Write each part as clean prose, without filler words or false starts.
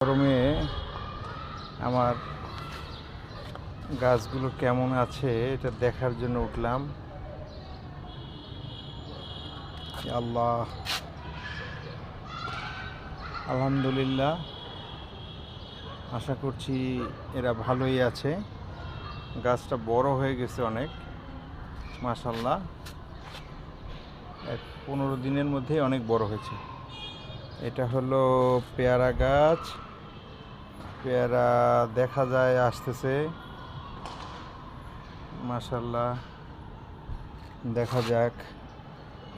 গরমে আমার গাছগুলো কেমন আছে এটা দেখার জন্য উঠলাম। আল্লাহ, আলহামদুলিল্লাহ, আশা করছি এরা ভালোই আছে। গাছটা বড় হয়ে গেছে অনেক, মাশাআল্লাহ। 15 দিনের মধ্যেই অনেক বড় হয়েছে। এটা হলো পেয়ারা গাছ। পেয়ারা দেখা যায় আসতেছে, মাশাআল্লাহ। দেখা যাক।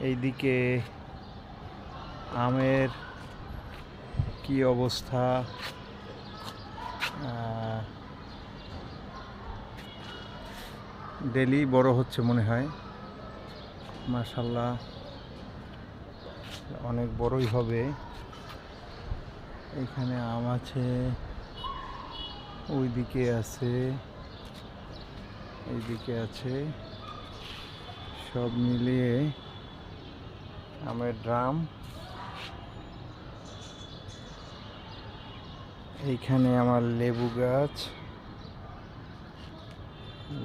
এইদিকে আমের কি অবস্থা। ডেলি বড় হচ্ছে মনে হয়, মাশাআল্লাহ, অনেক বড়ই হবে। এখানে আম আছে, ওইদিকে আছে, এইদিকে আছে, সব মিলিয়ে আমের ড্রাম। এইখানে আমার লেবু গাছ।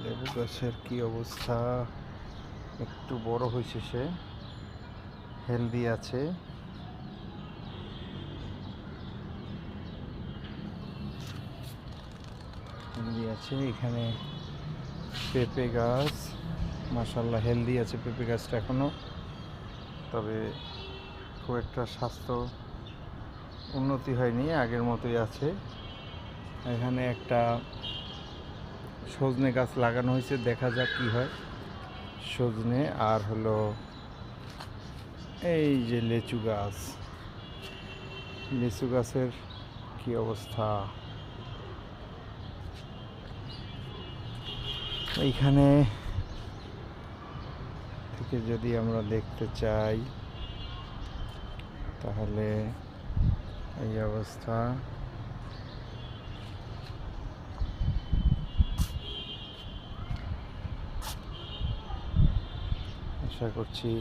লেবু গাছের কি অবস্থা, একটু বড় হয়েছে, সে হেলদি আছে। এখানে পেঁপে গাছ, মাশাআল্লাহ, হেলদি আছে পেঁপে গাছটা এখনো, তবে খুব একটা স্বাস্থ্য উন্নতি হয়নি, আগের মতোই আছে। এখানে একটা সজনে গাছ লাগানো হয়েছে, দেখা যাক কি হয়। সজনে আর হলো এই যে লিচু গাছ। লিচু গাছের কি অবস্থা। এইখানে থেকে যদি আমরা দেখতে চাই তাহলে এই অবস্থা। আশা করছি